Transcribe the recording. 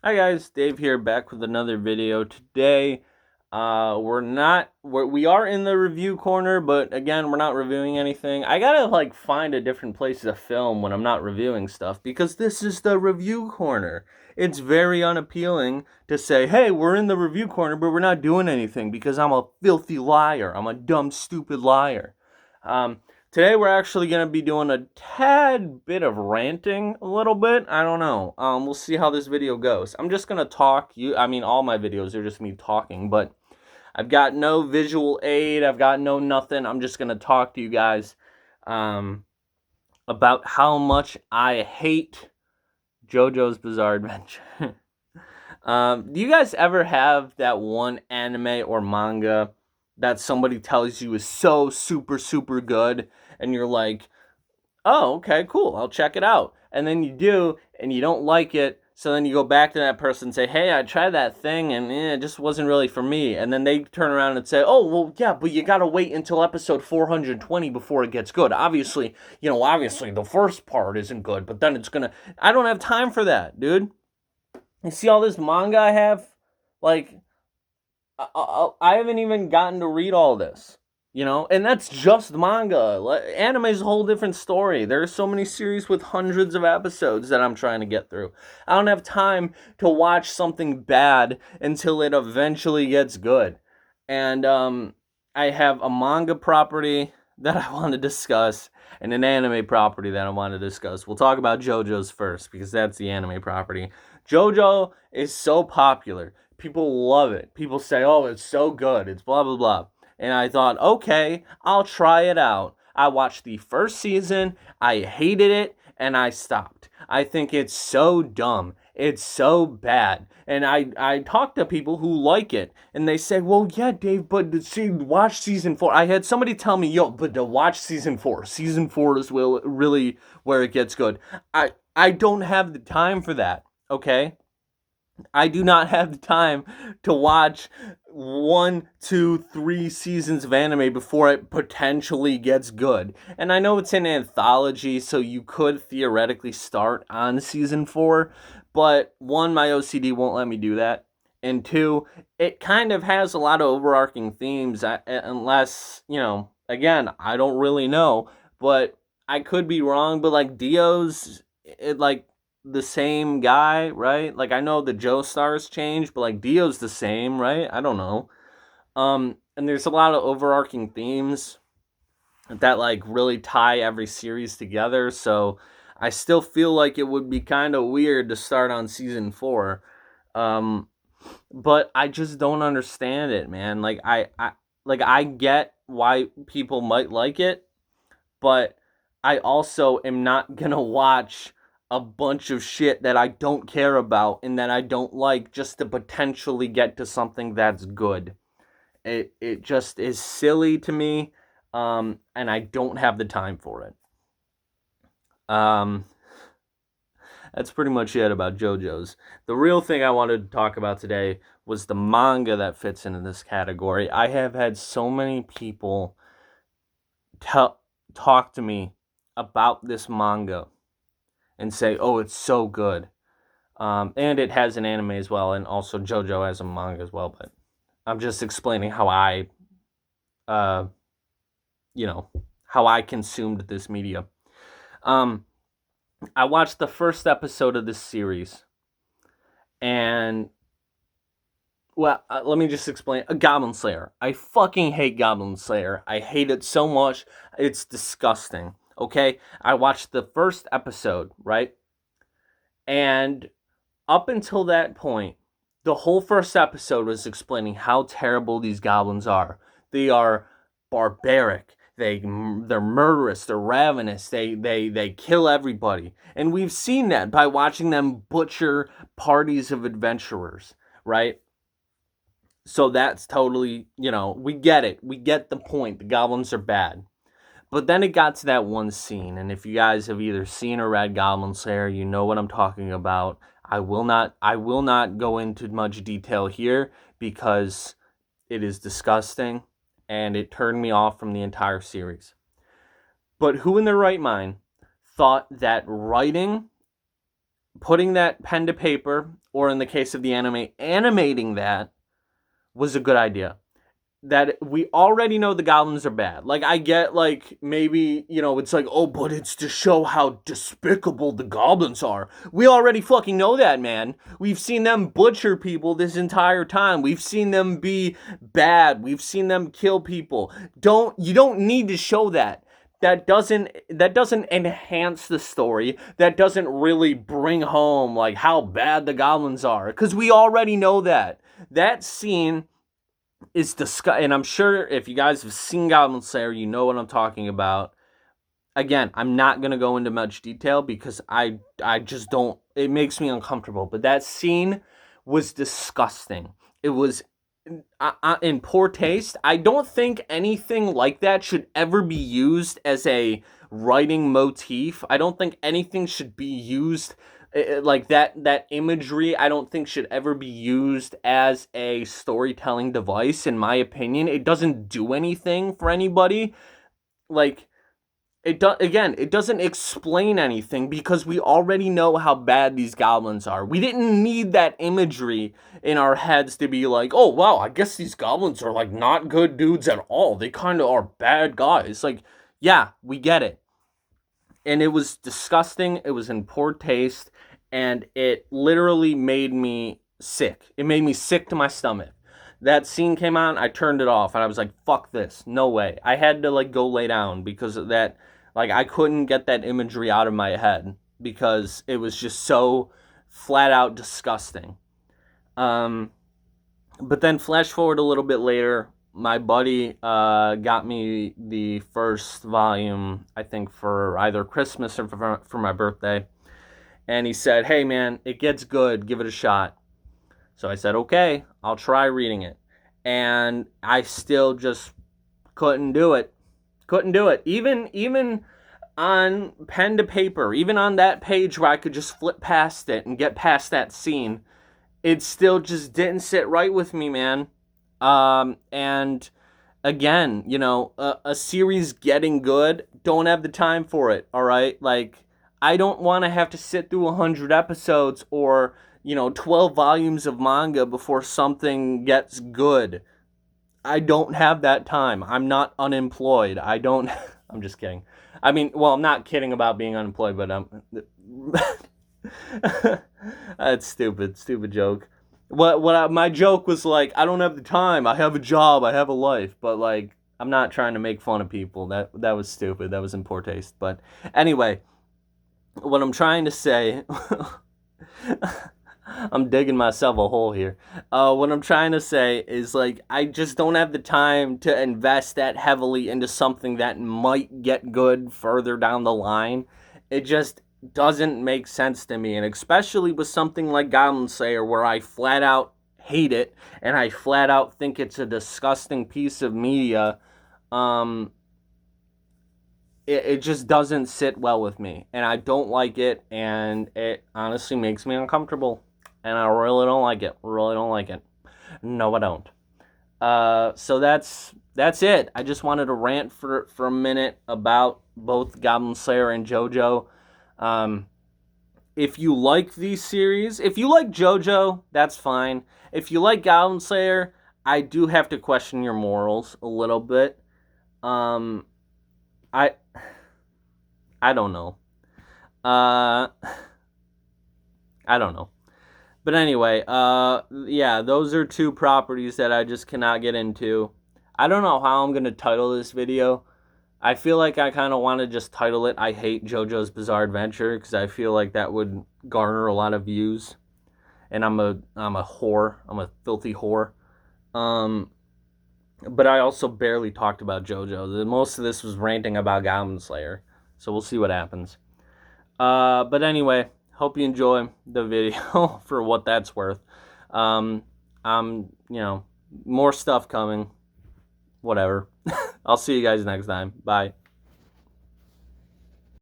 Hi guys, Dave here, back with another video. Today, we are in the review corner, but again, we're not reviewing anything. I gotta find a different place to film when I'm not reviewing stuff because this is the review corner. It's very unappealing to say, hey, we're in the review corner, but we're not doing anything because I'm a filthy liar. I'm a dumb, stupid liar. Um, Today we're actually going to be doing a tad bit of ranting, a little bit. I don't know. We'll see how this video goes. I'm just going to talk. All my videos are just me talking, but I've got no visual aid. I've got no nothing. I'm just going to talk to you guys um, about how much I hate Jojo's Bizarre Adventure. Do you guys ever have that one anime or manga that somebody tells you is so super, super good, and you're like, oh, okay, cool, I'll check it out. And then you do, and you don't like it, so then you go back to that person and say, hey, I tried that thing, and it just wasn't really for me. And then they turn around and say, oh, well, yeah, but you gotta wait until episode 420 before it gets good. Obviously, the first part isn't good, but then it's gonna. I don't have time for that, dude. You see all this manga I have? Like, I haven't even gotten to read all this, and that's just manga. Anime is a whole different story. There are so many series with hundreds of episodes that I'm trying to get through. I don't have time to watch something bad until it eventually gets good. And I have a manga property that I want to discuss and an anime property that I want to discuss. We'll talk about JoJo's first because that's the anime property. JoJo is so popular. People love it. People say, oh, it's so good. It's blah, blah, blah. And I thought, okay, I'll try it out. I watched the first season. I hated it and I stopped. I think it's so dumb. It's so bad. And I talk to people who like it, and they say, well, yeah, Dave, but see, watch season 4. I had somebody tell me, yo, but to watch season 4. Season 4 is really where it gets good. I don't have the time for that, okay? I do not have the time to watch 1, 2, 3 seasons of anime before it potentially gets good. And I know it's an anthology, so you could theoretically start on season 4, but one, my OCD won't let me do that. And two, it kind of has a lot of overarching themes, unless, again, I don't really know, but I could be wrong, but Dio's, the same guy, right? I know the Joe stars changed, but Dio's the same, right? I don't know. And there's a lot of overarching themes that really tie every series together. So I still feel like it would be kind of weird to start on season 4. Um, but I just don't understand it, man. I get why people might like it, but I also am not gonna watch a bunch of shit that I don't care about and that I don't like just to potentially get to something that's good. It just is silly to me, and I don't have the time for it. Um, that's pretty much it about JoJo's. The real thing I wanted to talk about today was the manga that fits into this category. I have had so many people talk to me about this manga and say, "Oh, it's so good," and it has an anime as well, and also JoJo has a manga as well. But I'm just explaining how uh, you know, how I consumed this media. Um, I watched the first episode of this series, and let me just explain. A Goblin Slayer. I fucking hate Goblin Slayer. I hate it so much. It's disgusting. Okay, I watched the first episode, right, and up until that point, the whole first episode was explaining how terrible these goblins are. They are barbaric. They're murderous. They're ravenous. They kill everybody, and we've seen that by watching them butcher parties of adventurers, right? So that's totally, we get it. We get the point. The goblins are bad. But then it got to that one scene, and if you guys have either seen or read Goblin Slayer, you know what I'm talking about. I will not go into much detail here because it is disgusting and it turned me off from the entire series. But who in their right mind thought that writing putting that pen to paper, or in the case of the anime, animating that was a good idea. That we already know the goblins are bad. Like, I get, like, maybe, it's like, oh, but it's to show how despicable the goblins are. We already fucking know that, man. We've seen them butcher people this entire time. We've seen them be bad. We've seen them kill people. You don't need to show that. That doesn't enhance the story. That doesn't really bring home, like, how bad the goblins are, because we already know that. That scene is disgusting, and I'm sure if you guys have seen Goblin Slayer, you know what I'm talking about. Again, I'm not gonna go into much detail because I just don't. It makes me uncomfortable. But that scene was disgusting. It was in poor taste. I don't think anything like that should ever be used as a writing motif. I don't think anything should be used like that imagery. I don't think should ever be used as a storytelling device. In my opinion, it doesn't do anything for anybody. Like, it doesn't explain anything because we already know how bad these goblins are. We didn't need that imagery in our heads to be like, oh wow, I guess these goblins are like not good dudes at all. They kind of are bad guys. Like, yeah, we get it. And it was disgusting. It was in poor taste, and it literally made me sick. It made me sick to my stomach. That scene came on, I turned it off, and I was like, fuck this. No way. I had to, like, go lay down because of that. Like, I couldn't get that imagery out of my head because it was just so flat out disgusting. But then flash forward a little bit later, my buddy got me the first volume, I think, for either Christmas or for my birthday. And he said, hey, man, it gets good. Give it a shot. So I said, okay, I'll try reading it. And I still just couldn't do it. Couldn't do it. Even on pen to paper, even on that page where I could just flip past it and get past that scene, it still just didn't sit right with me, man. And again, a series getting good, don't have the time for it, all right? Like, I don't want to have to sit through 100 episodes or, 12 volumes of manga before something gets good. I don't have that time. I'm not unemployed. I don't. I'm just kidding. I mean, well, I'm not kidding about being unemployed, but that's stupid joke. My joke was like, I don't have the time. I have a job. I have a life, but like, I'm not trying to make fun of people. That was stupid. That was in poor taste. But anyway, what I'm trying to say. I'm digging myself a hole here. What I'm trying to say is, like, I just don't have the time to invest that heavily into something that might get good further down the line. It just doesn't make sense to me, and especially with something like Goblin Slayer, where I flat out hate it and I flat out think it's a disgusting piece of media. It just doesn't sit well with me, and I don't like it, and it honestly makes me uncomfortable. And I really don't like it. Really don't like it. No, I don't. So that's it. I just wanted to rant for a minute about both Goblin Slayer and JoJo. If you like these series, if you like JoJo, that's fine. If you like Goblin Slayer, I do have to question your morals a little bit. I I don't know. I don't know. But anyway, yeah, those are two properties that I just cannot get into. I don't know how I'm going to title this video. I feel like I kind of want to just title it, I Hate Jojo's Bizarre Adventure, because I feel like that would garner a lot of views. And I'm a whore. I'm a filthy whore. But I also barely talked about JoJo. Most of this was ranting about Goblin Slayer. So we'll see what happens. But anyway, hope you enjoy the video for what that's worth. More stuff coming. Whatever. I'll see you guys next time. Bye.